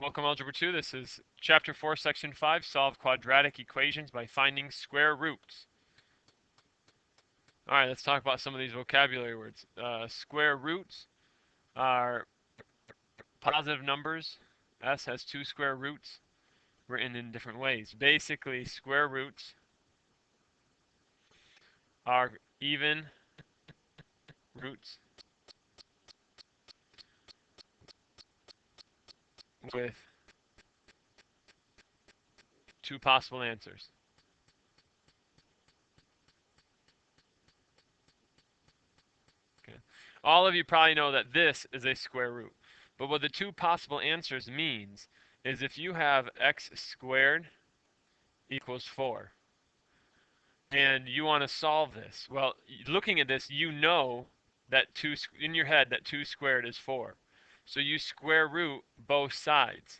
Welcome, Algebra 2. This is Chapter 4, Section 5, Solve Quadratic Equations by Finding Square Roots. All right, let's talk about some of these vocabulary words. Square roots are positive numbers. S has two square roots written in different ways. Basically, square roots are even roots with two possible answers. Okay. All of you probably know that this is a square root. But what the two possible answers means is if you have x squared equals 4, and you want to solve this, well, looking at this, you know that in your head that 2 squared is 4. So you square root both sides.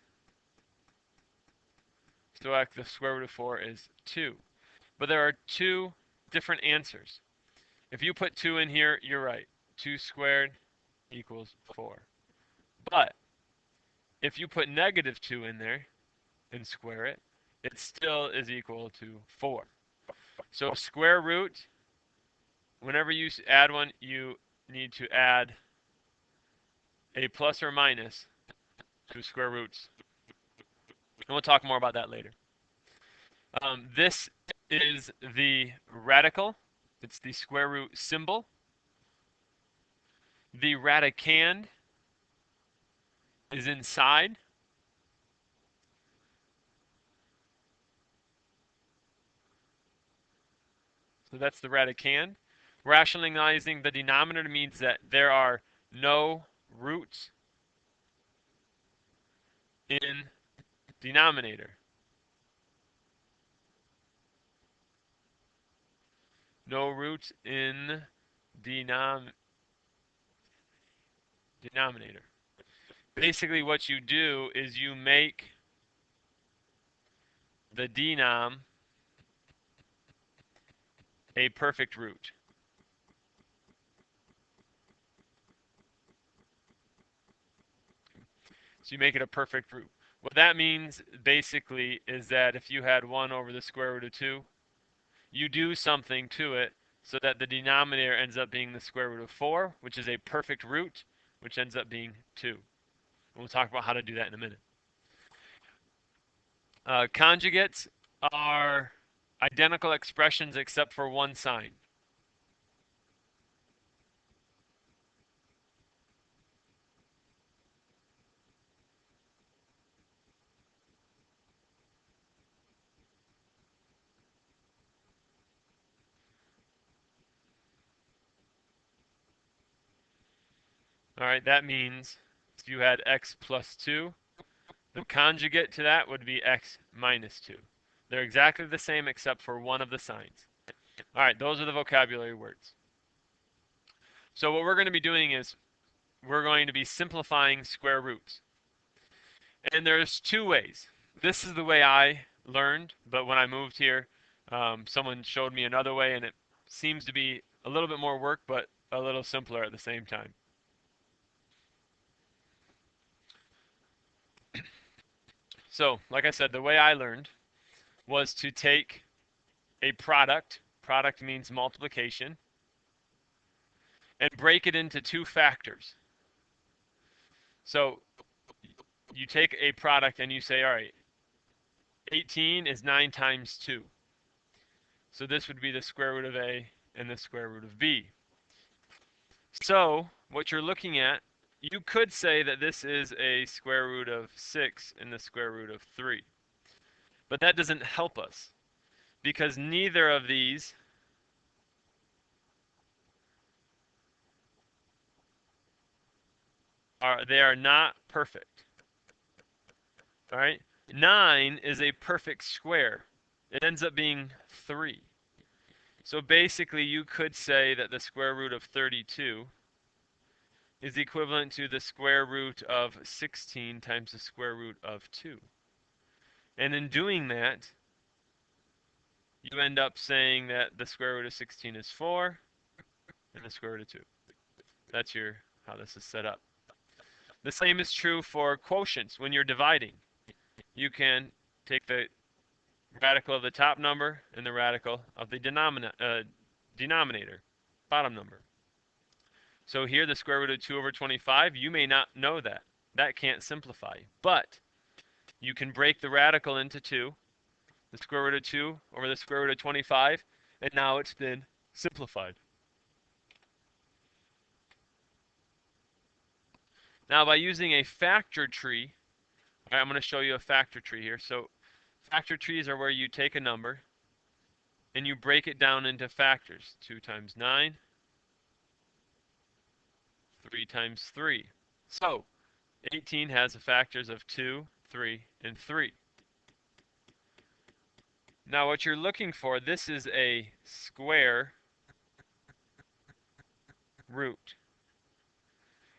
So the square root of 4 is 2. But there are two different answers. If you put 2 in here, you're right. 2 squared equals 4. But if you put negative 2 in there and square it, it still is equal to 4. So square root, whenever you add one, you need to add a plus or minus to square roots. And we'll talk more about that later. This is the radical. It's the square root symbol. The radicand is inside. So that's the radicand. Rationalizing the denominator means that there are no roots in denominator. No roots in denominator. Basically what you do is you make the denom a perfect root. So you make it a perfect root. What that means basically is that if you had 1 over the square root of 2, you do something to it so that the denominator ends up being the square root of 4, which is a perfect root, which ends up being 2. And we'll talk about how to do that in a minute. Conjugates are identical expressions except for one sign. All right, that means if you had x plus 2, the conjugate to that would be x minus 2. They're exactly the same except for one of the signs. All right, those are the vocabulary words. So what we're going to be doing is we're going to be simplifying square roots. And there's two ways. This is the way I learned, but when I moved here, someone showed me another way, and it seems to be a little bit more work, but a little simpler at the same time. So, like I said, the way I learned was to take a product means multiplication, and break it into two factors. So you take a product and you say, all right, 18 is 9 times 2. So this would be the square root of A and the square root of B. So what you're looking at, you could say that this is a square root of 6 and the square root of 3. But that doesn't help us because neither of these are not perfect. All right? 9 is a perfect square. It ends up being 3. So basically you could say that the square root of 32 is equivalent to the square root of 16 times the square root of 2. And in doing that, you end up saying that the square root of 16 is 4 and the square root of 2. That's how this is set up. The same is true for quotients. When you're dividing, you can take the radical of the top number and the radical of the denominator, bottom number. So here, the square root of 2 over 25, you may not know that. That can't simplify. But you can break the radical into 2, the square root of 2 over the square root of 25, and now it's been simplified. Now, by using a factor tree, I'm going to show you a factor tree here. So factor trees are where you take a number and you break it down into factors. 2 times 9, 3 times 3. So 18 has the factors of 2, 3, and 3. Now what you're looking for, this is a square root.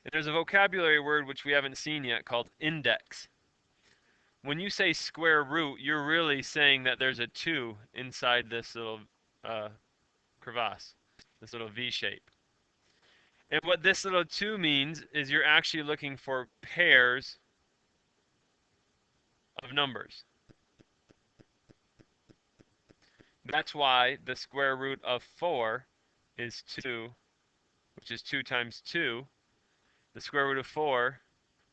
And there's a vocabulary word which we haven't seen yet called index. When you say square root, you're really saying that there's a 2 inside this little crevasse, this little V shape. And what this little 2 means is you're actually looking for pairs of numbers. That's why the square root of 4 is 2, which is 2 times 2. The square root of 4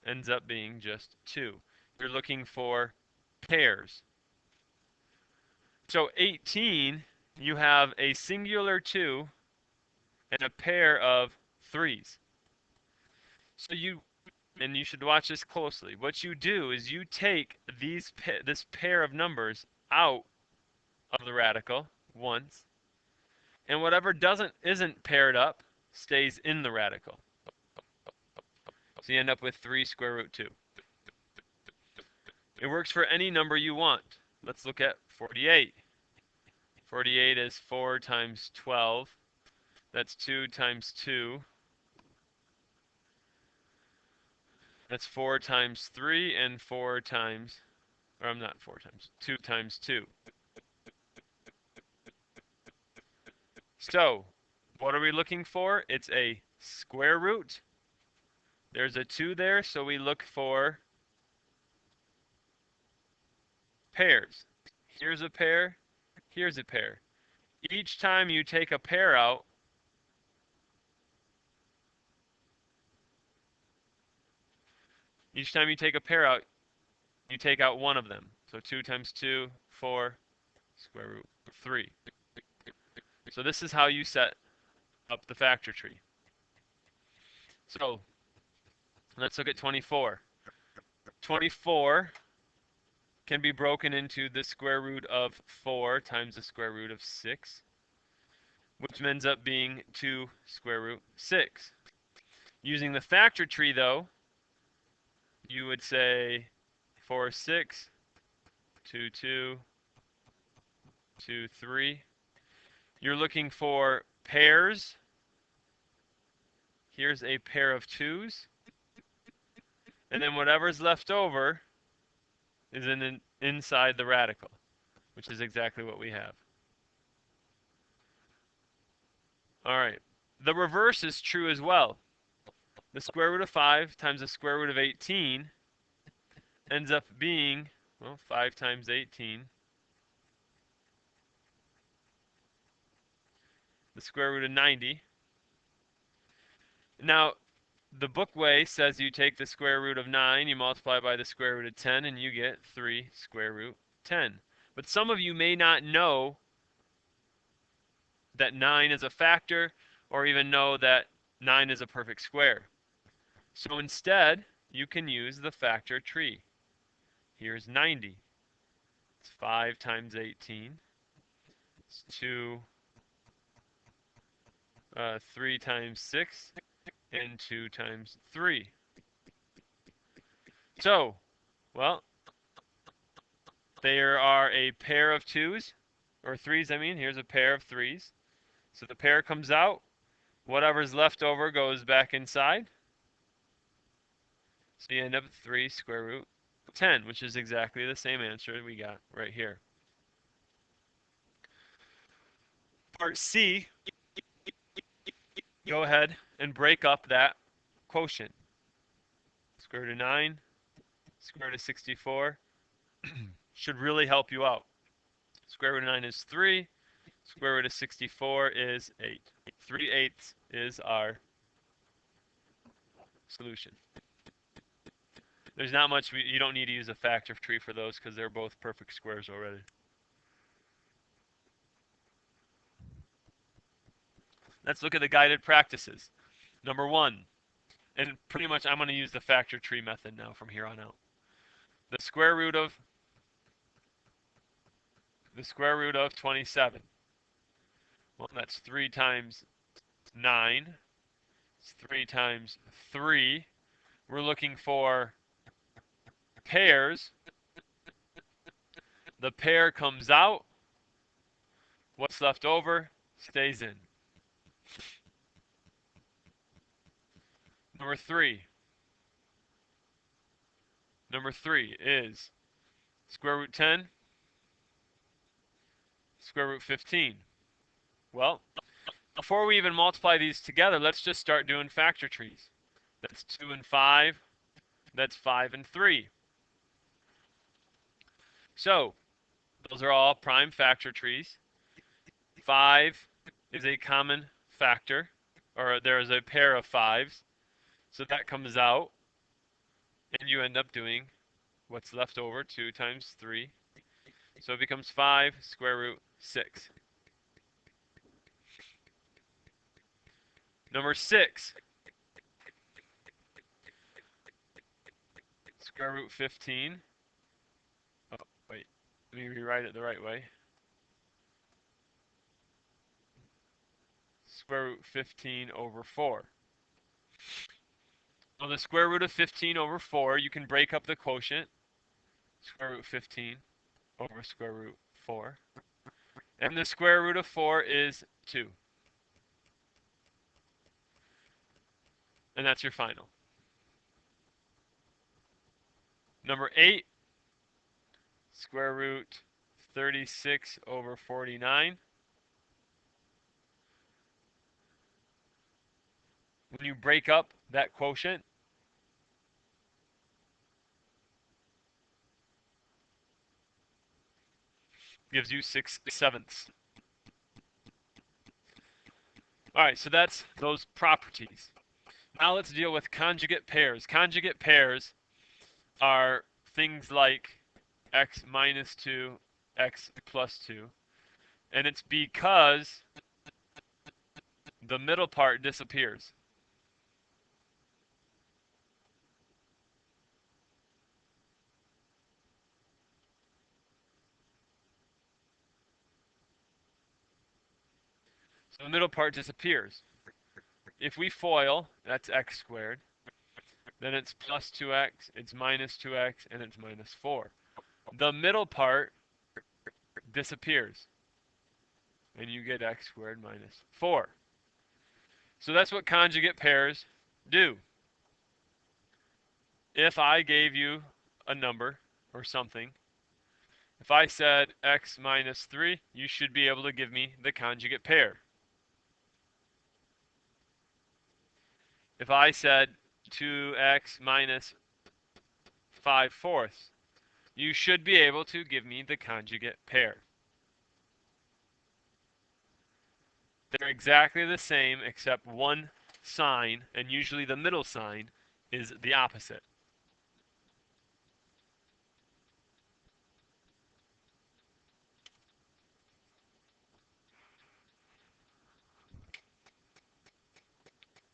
ends up being just 2. You're looking for pairs. So 18, you have a singular 2 and a pair of 3s. So you should watch this closely. What you do is you take this pair of numbers out of the radical once, and whatever isn't paired up stays in the radical. So you end up with 3 square root 2. It works for any number you want. Let's look at 48. 48 is 4 times 12. That's 2 times 2. That's 4 times 3 and 4 times, or I'm not 4 times, 2 times 2. So, what are we looking for? It's a square root. There's a 2 there, so we look for pairs. Here's a pair, here's a pair. Each time you take a pair out, you take out one of them. So 2 times 2, 4, square root 3. So this is how you set up the factor tree. So let's look at 24. 24 can be broken into the square root of 4 times the square root of 6, which ends up being 2 square root 6. Using the factor tree, though, you would say 4, 6, 2, 2, 2, 3. You're looking for pairs. Here's a pair of 2s. And then whatever's left over is inside the radical, which is exactly what we have. All right. The reverse is true as well. The square root of 5 times the square root of 18 ends up being, well, 5 times 18. The square root of 90. Now, the book way says you take the square root of 9, you multiply by the square root of 10, and you get 3 square root 10. But some of you may not know that 9 is a factor, or even know that 9 is a perfect square. So instead, you can use the factor tree. Here's 90. It's 5 times 18. It's 3 times 6, and 2 times 3. So, well, there are a pair of 2s, or 3s, I mean. Here's a pair of 3s. So the pair comes out. Whatever's left over goes back inside. So you end up with 3 square root 10, which is exactly the same answer we got right here. Part C, go ahead and break up that quotient. Square root of 9, square root of 64 should really help you out. Square root of 9 is 3. Square root of 64 is 8. 3/8 is our solution. There's not much, you don't need to use a factor tree for those because they're both perfect squares already. Let's look at the guided practices. Number 1, and pretty much I'm going to use the factor tree method now from here on out. The square root of 27. Well, that's 3 times 9. It's 3 times 3. We're looking for pairs. The pair comes out. What's left over stays in. Number 3. Number 3 is square root 10, square root 15. Well, before we even multiply these together, let's just start doing factor trees. That's 2 and 5. That's 5 and 3. So, those are all prime factor trees. 5 is a common factor, or there is a pair of 5s. So that comes out, and you end up doing what's left over, 2 times 3. So it becomes 5 square root 6. Number 6, square root 15. Oh, wait, let me rewrite it the right way. Square root 15 over 4. Well, the square root of 15 over 4, you can break up the quotient. Square root 15 over square root 4. And the square root of 4 is 2. And that's your final. Number 8, square root 36 over 49. When you break up that quotient, gives you 6/7. All right, so that's those properties. Now let's deal with conjugate pairs. Conjugate pairs are things like x minus 2, x plus 2. And it's because the middle part disappears. So the middle part disappears. If we FOIL, that's x squared. Then it's plus 2x, it's minus 2x, and it's minus 4. The middle part disappears. And you get x squared minus 4. So that's what conjugate pairs do. If I gave you a number or something, if I said x minus 3, you should be able to give me the conjugate pair. If I said 2x minus 5/4, you should be able to give me the conjugate pair. They're exactly the same except one sign, and usually the middle sign is the opposite.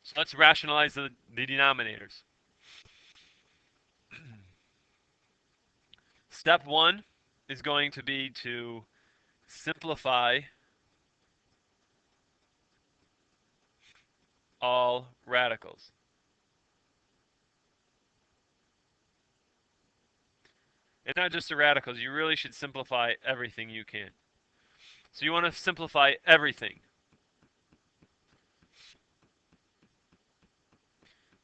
So let's rationalize the denominators. Step 1 is going to be to simplify all radicals. And not just the radicals, you really should simplify everything you can. So you want to simplify everything.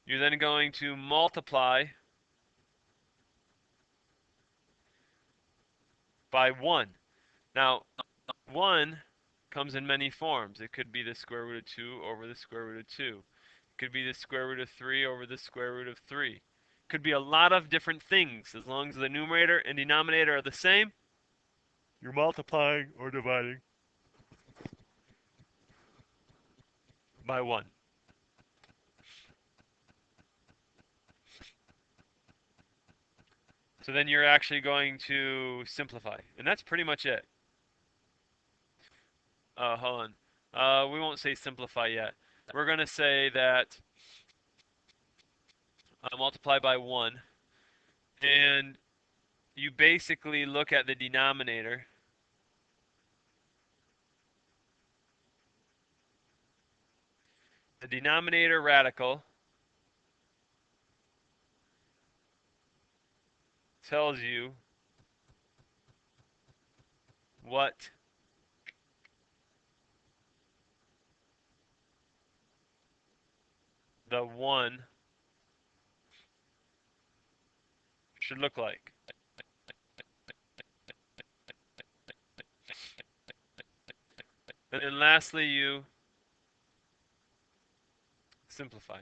You're then going to multiply by 1. Now, 1 comes in many forms. It could be the square root of 2 over the square root of 2. It could be the square root of 3 over the square root of 3. Could be a lot of different things. As long as the numerator and denominator are the same, you're multiplying or dividing by 1. So then you're actually going to simplify. And that's pretty much it. Hold on. We won't say simplify yet. We're going to say that multiply by 1. And you basically look at the denominator. The denominator radical tells you what the 1 should look like. And then lastly, you simplify.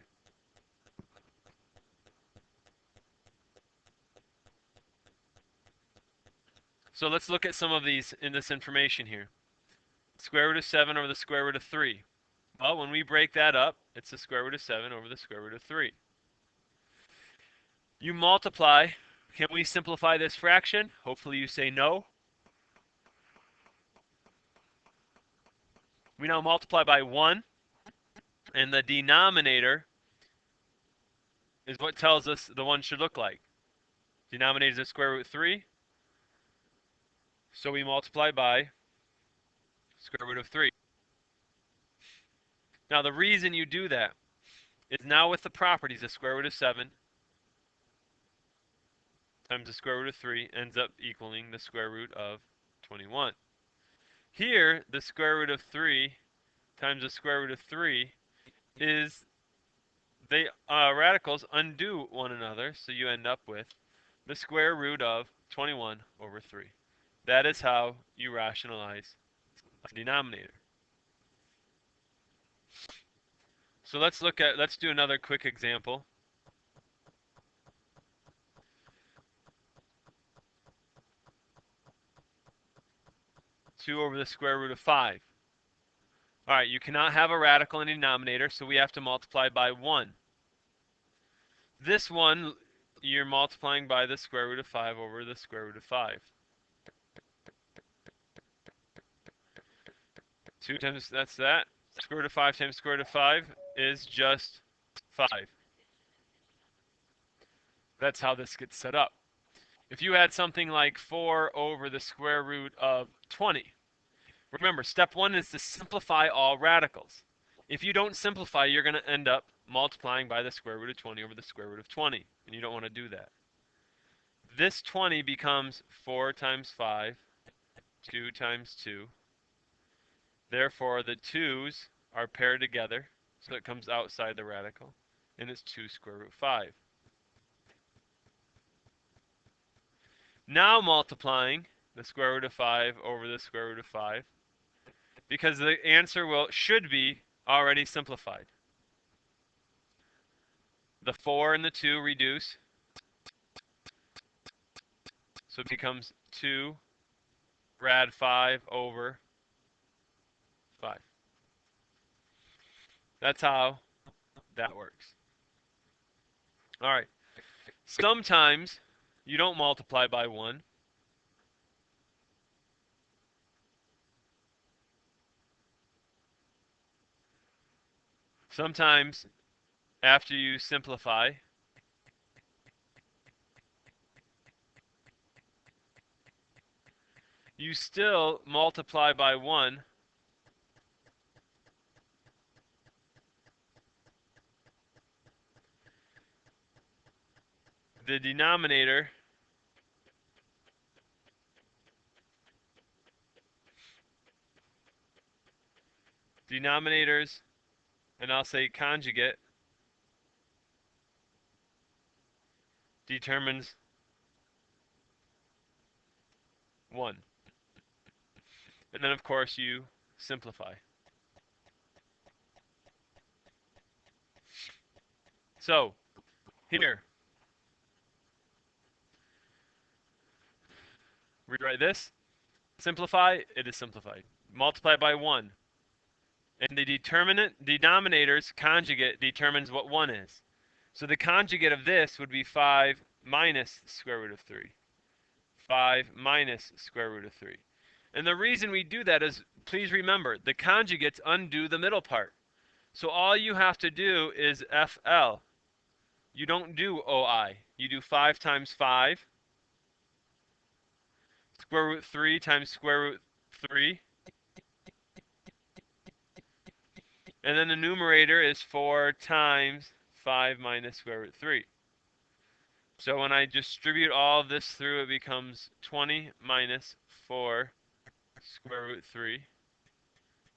So let's look at some of these in this information here. Square root of 7 over the square root of 3. Well, when we break that up, it's the square root of 7 over the square root of 3. You multiply. Can we simplify this fraction? Hopefully you say no. We now multiply by 1, and the denominator is what tells us the 1 should look like. Denominator is the square root of 3, so we multiply by square root of 3. Now the reason you do that is now with the properties, the square root of 7 times the square root of 3 ends up equaling the square root of 21. Here, the square root of 3 times the square root of 3 is, they radicals undo one another, so you end up with the square root of 21 over 3. That is how you rationalize a denominator. So let's do another quick example. 2 over the square root of 5. All right, you cannot have a radical in a denominator, so we have to multiply by 1. This one, you're multiplying by the square root of 5 over the square root of 5. 2 times, that's that. Square root of 5 times square root of 5 is just 5. That's how this gets set up. If you had something like 4 over the square root of 20, remember, step 1 is to simplify all radicals. If you don't simplify, you're going to end up multiplying by the square root of 20 over the square root of 20, and you don't want to do that. This 20 becomes 4 times 5, 2 times 2. Therefore, the 2's are paired together, so it comes outside the radical, and it's 2 square root 5. Now multiplying the square root of 5 over the square root of 5, because the answer should be already simplified. The 4 and the 2 reduce, so it becomes 2 rad 5 over 5. That's how that works. All right. Sometimes you don't multiply by 1. Sometimes after you simplify, you still multiply by 1 the denominator denominators, and I'll say conjugate, determines 1. And then, of course, you simplify. So, here, Rewrite this. Simplify, it is simplified. Multiply by 1. And the denominator's conjugate determines what 1 is. So the conjugate of this would be 5 minus the square root of 3. 5 minus square root of 3. And the reason we do that is, please remember, the conjugates undo the middle part. So all you have to do is FL. You don't do OI. You do 5 times 5, square root 3 times square root 3. And then the numerator is 4 times 5 minus square root 3. So when I distribute all of this through, it becomes 20 minus 4 square root 3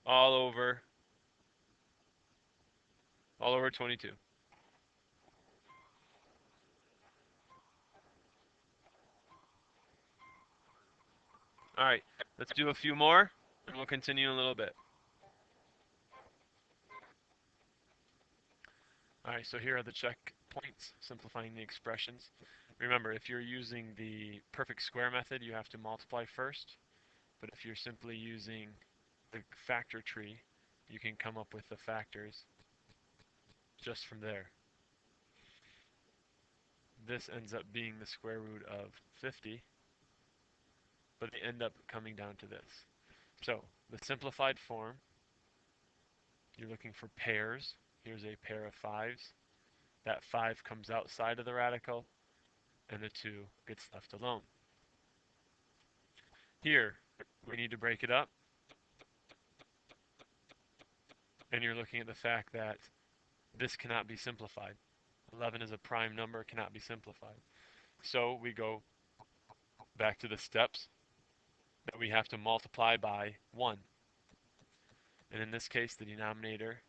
all over 22. All right, let's do a few more, and we'll continue in a little bit. All right, so here are the checkpoints, simplifying the expressions. Remember, if you're using the perfect square method, you have to multiply first. But if you're simply using the factor tree, you can come up with the factors just from there. This ends up being the square root of 50, but they end up coming down to this. So the simplified form, you're looking for pairs. Here's a pair of 5s. That 5 comes outside of the radical, and the 2 gets left alone. Here, we need to break it up, and you're looking at the fact that this cannot be simplified. 11 is a prime number, cannot be simplified. So we go back to the steps that we have to multiply by 1. And in this case, the denominator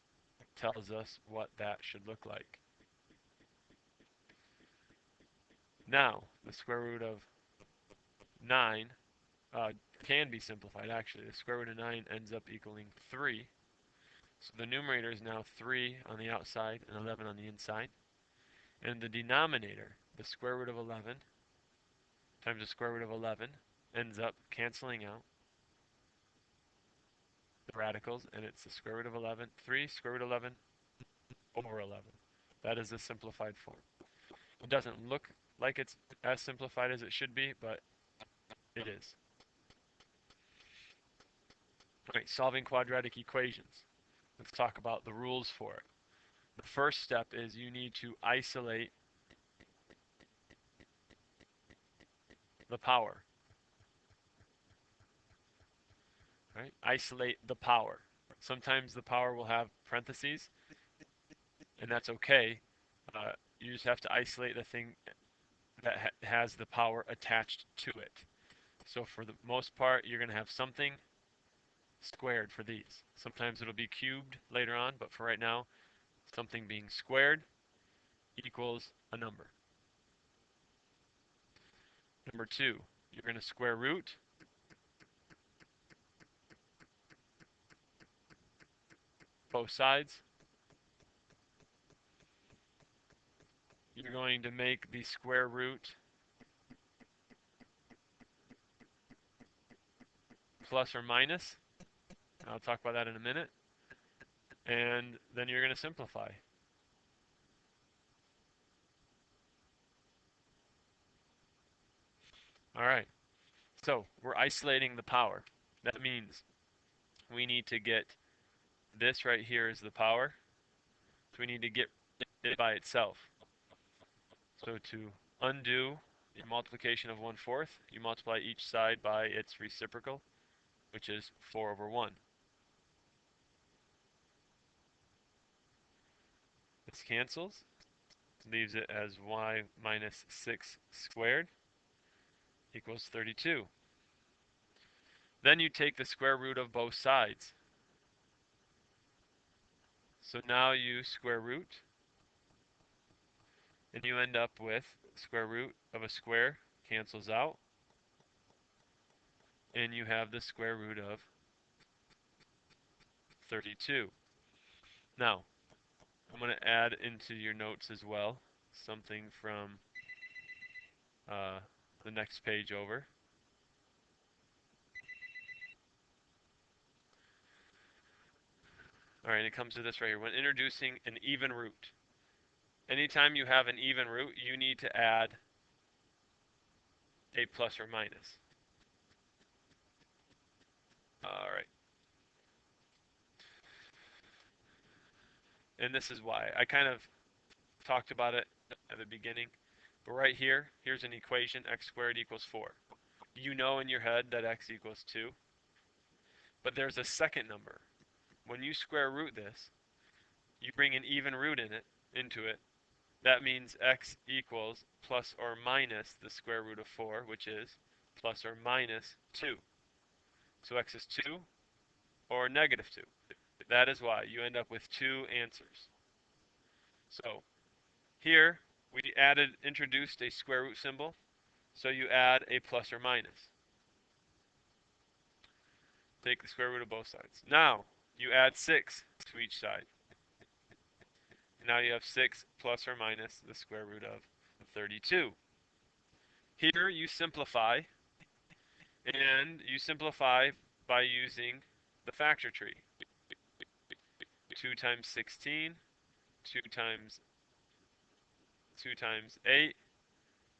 tells us what that should look like. Now, the square root of 9 can be simplified, actually. The square root of 9 ends up equaling 3. So the numerator is now 3 on the outside and 11 on the inside. And the denominator, the square root of 11 times the square root of 11, ends up canceling out the radicals, and it's the square root of 11, 3 square root of 11 over 11. That is the simplified form. It doesn't look like it's as simplified as it should be, but it is. All right, solving quadratic equations. Let's talk about the rules for it. The first step is you need to isolate the power. Right? Isolate the power. Sometimes the power will have parentheses, and that's okay. You just have to isolate the thing that has the power attached to it. So for the most part, you're going to have something squared for these. Sometimes it'll be cubed later on, but for right now, something being squared equals a number. Number 2, you're going to square root both sides. You're going to make the square root plus or minus. I'll talk about that in a minute. And then you're going to simplify. All right. So we're isolating the power. That means we need to get this right here is the power. So we need to get it by itself. So to undo the multiplication of 1/4, you multiply each side by its reciprocal, which is 4 over 1. This cancels, leaves it as y minus 6 squared equals 32. Then you take the square root of both sides. So now you square root, and you end up with square root of a square cancels out, and you have the square root of 32. Now, I'm going to add into your notes as well something from the next page over. All right, it comes to this right here. When introducing an even root, anytime you have an even root, you need to add a plus or minus. All right. And this is why. I kind of talked about it at the beginning. But right here, here's an equation, x squared equals 4. You know in your head that x equals 2. But there's a second number. When you square root this, you bring an even root into it. That means x equals plus or minus the square root of 4, which is plus or minus 2. So x is 2 or negative 2. That is why you end up with two answers. So here we introduced a square root symbol, so you add a plus or minus. Take the square root of both sides. Now you add 6 to each side. Now you have 6 plus or minus the square root of 32. Here you simplify, and you simplify by using the factor tree. 2 times 16, 2 times 8,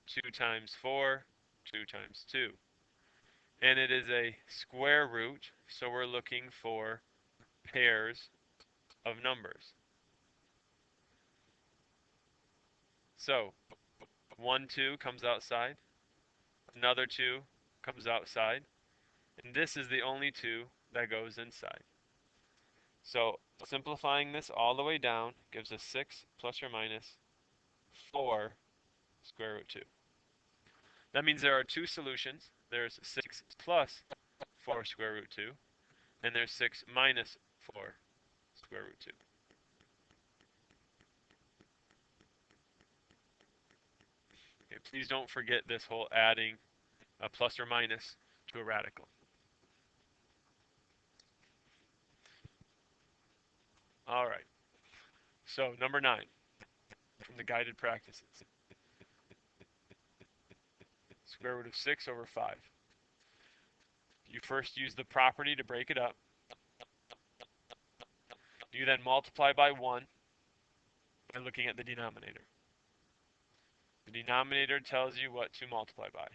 2 times 4, 2 times 2. And it is a square root, so we're looking for pairs of numbers. So 1, 2 comes outside, another 2 comes outside, and this is the only 2 that goes inside. So simplifying this all the way down gives us 6 plus or minus 4 square root 2. That means there are two solutions. There's 6 plus 4 square root 2, and there's 6 minus 4 square root 2. Okay, please don't forget this whole adding a plus or minus to a radical. All right. So number 9 from the guided practices. Square root of 6 over 5. You first use the property to break it up. You then multiply by 1 by looking at the denominator. The denominator tells you what to multiply by.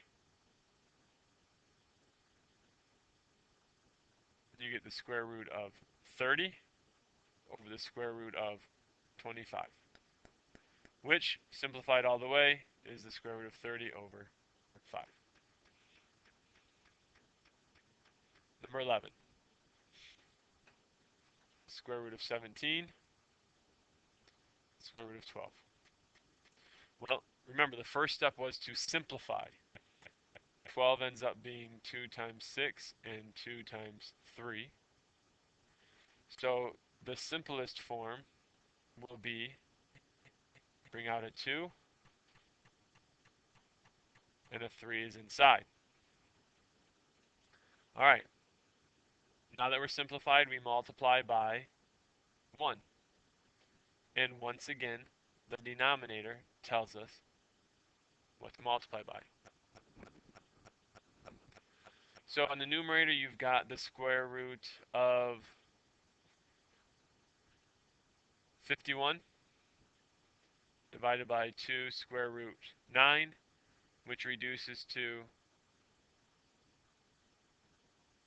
You get the square root of 30 over the square root of 25, which, simplified all the way, is the square root of 30 over 5. Number 11, square root of 17, square root of 12. Well, remember, the first step was to simplify. 12 ends up being 2 times 6 and 2 times 3. So the simplest form will be bring out a 2 and a 3 is inside. All right. Now that we're simplified, we multiply by 1. And once again, the denominator tells us what to multiply by. So on the numerator, you've got the square root of 51 divided by 2 square root 9, which reduces to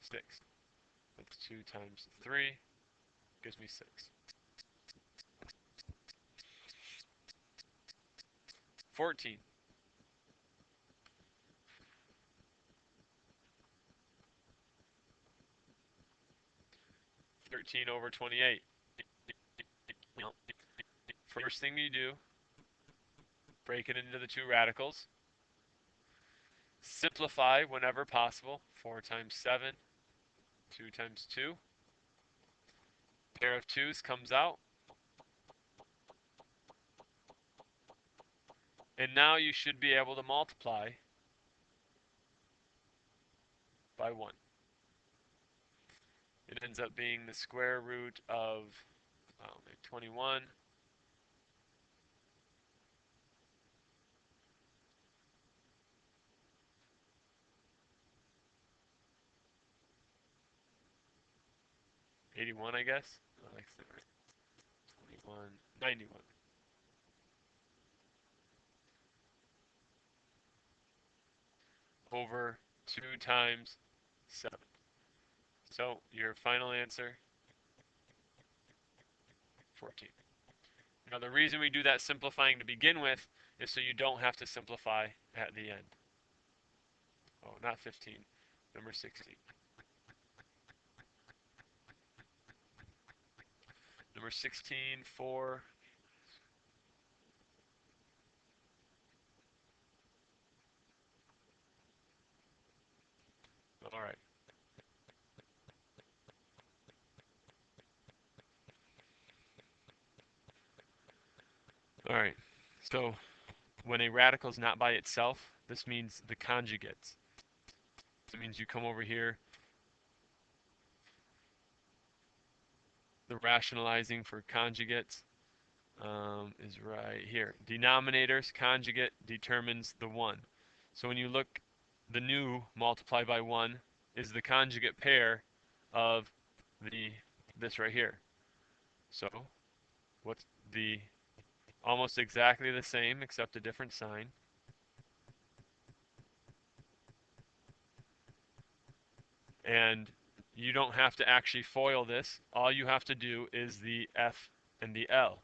6. That's 2 times 3, gives me 6. 14. 13 over 28. First thing you do, break it into the two radicals. Simplify whenever possible. 4 times 7, 2 times 2. Pair of 2's comes out. And now you should be able to multiply by 1. It ends up being the square root of 21 . 81, I guess. Like 21, 91. Over 2 times 7. So your final answer, 14. Now the reason we do that simplifying to begin with is so you don't have to simplify at the end. Oh, not 15, number 16. Number 16 for all right. All right. So when a radical is not by itself, this means the conjugates. It means you come over here, the rationalizing for conjugates is right here. Denominators, conjugate determines the 1. So when you look, the new multiplied by 1 is the conjugate pair of this right here. So what's the almost exactly the same except a different sign. And you don't have to actually FOIL this. All you have to do is the F and the L.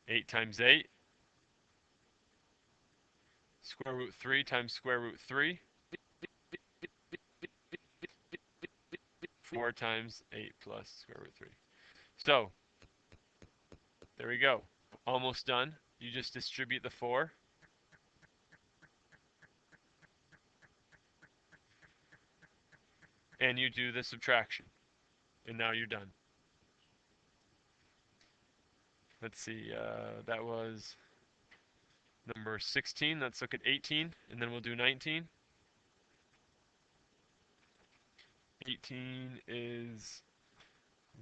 8 times 8, square root 3 times square root 3, 4 times 8 plus square root 3. So, there we go. Almost done. You just distribute the 4. And you do the subtraction. And now you're done. Let's see, that was number 16. Let's look at 18, and then we'll do 19. 18 is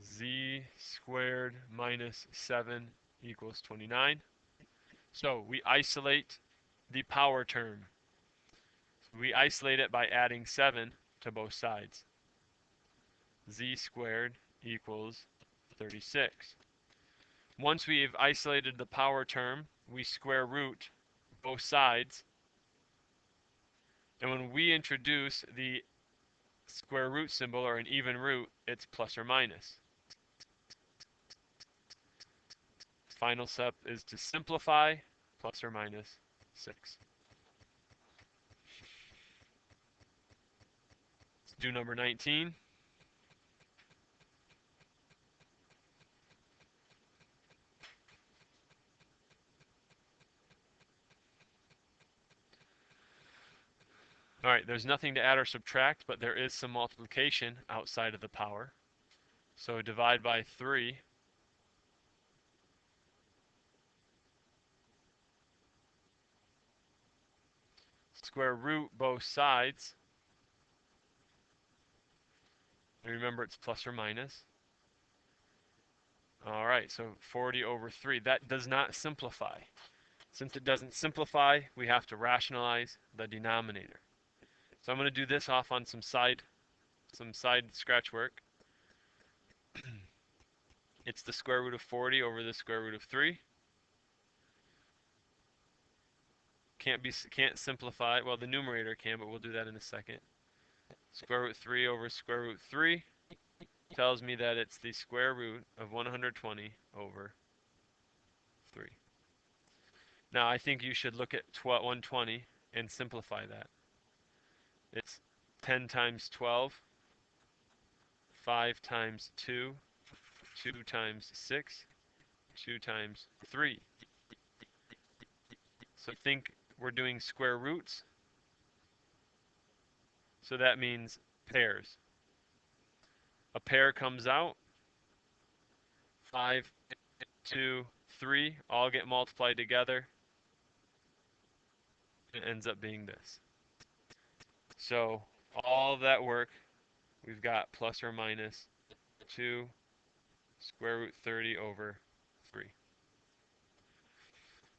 z squared minus 7 equals 29. So we isolate the power term. We isolate it by adding 7 to both sides. Z squared equals 36. Once we've isolated the power term, we square root both sides. And when we introduce the square root symbol or an even root, it's plus or minus. Final step is to simplify, plus or minus 6. Let's do number 19. All right, there's nothing to add or subtract, but there is some multiplication outside of the power. So divide by 3. Square root both sides. And remember, it's plus or minus. All right, so 40 over 3. That does not simplify. Since it doesn't simplify, we have to rationalize the denominator. So I'm going to do this off on some side scratch work. It's the square root of 40 over the square root of 3. Can't simplify. Well, the numerator can, but we'll do that in a second. Square root 3 over square root 3 tells me that it's the square root of 120 over 3. Now, I think you should look at 120 and simplify that. It's 10 times 12, 5 times 2, 2 times 6, 2 times 3. So think we're doing square roots. So that means pairs. A pair comes out, 5, 2, 3, all get multiplied together. It ends up being this. So all that work, we've got plus or minus 2 square root 30 over 3.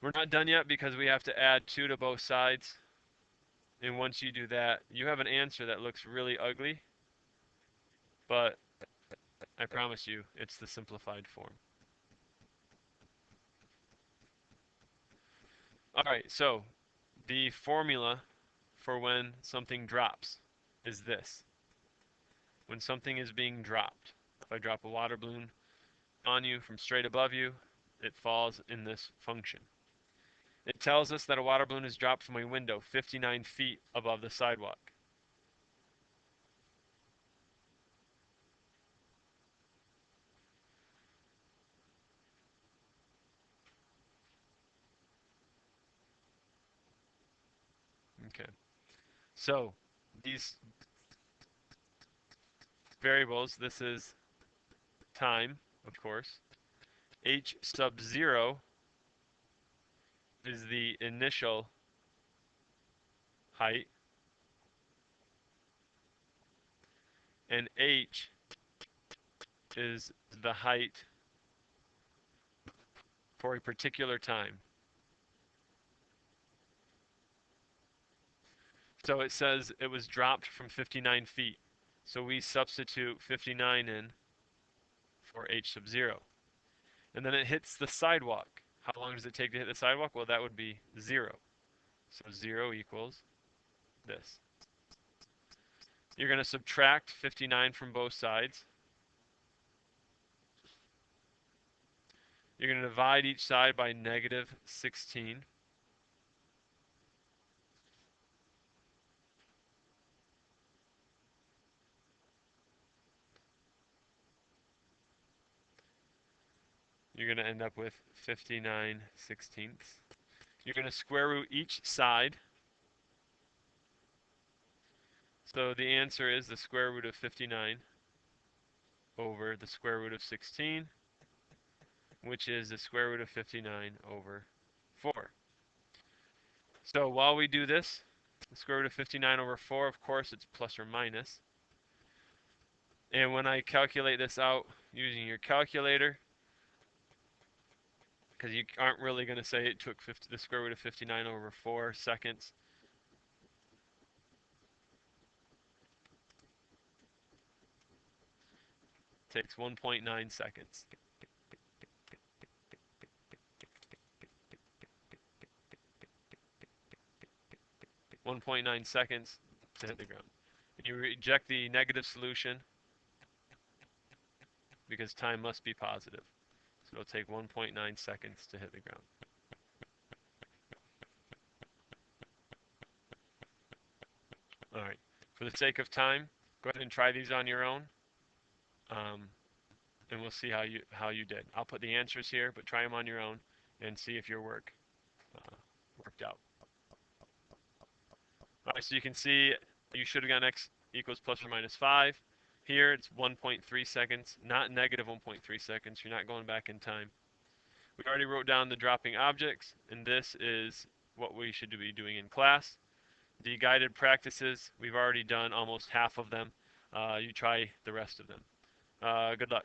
We're not done yet because we have to add 2 to both sides. And once you do that, you have an answer that looks really ugly. But I promise you, it's the simplified form. All right, so the formula for when something drops is this. When something is being dropped, if I drop a water balloon on you from straight above you, it falls in this function. It tells us that a water balloon is dropped from a window 59 feet above the sidewalk. Okay, so these variables, this is time, of course. H sub 0 is the initial height, and H is the height for a particular time. So it says it was dropped from 59 feet. So we substitute 59 in for H sub 0. And then it hits the sidewalk. How long does it take to hit the sidewalk? Well, that would be 0. So 0 equals this. You're going to subtract 59 from both sides. You're going to divide each side by negative 16. You're going to end up with 59 sixteenths. You're going to square root each side. So the answer is the square root of 59 over the square root of 16, which is the square root of 59 over 4. So while we do this, the square root of 59 over 4, of course, it's plus or minus. And when I calculate this out using your calculator, because you aren't really going to say it took the square root of 59 over 4 seconds. It takes 1.9 seconds. 1.9 seconds to hit the ground. And you reject the negative solution because time must be positive. So it'll take 1.9 seconds to hit the ground. All right. For the sake of time, go ahead and try these on your own, and we'll see how you did. I'll put the answers here, but try them on your own and see if your work worked out. All right, so you can see you should have gotten x equals plus or minus 5. Here it's 1.3 seconds, not negative 1.3 seconds. You're not going back in time. We already wrote down the dropping objects, and this is what we should be doing in class. The guided practices, we've already done almost half of them. You try the rest of them. Good luck.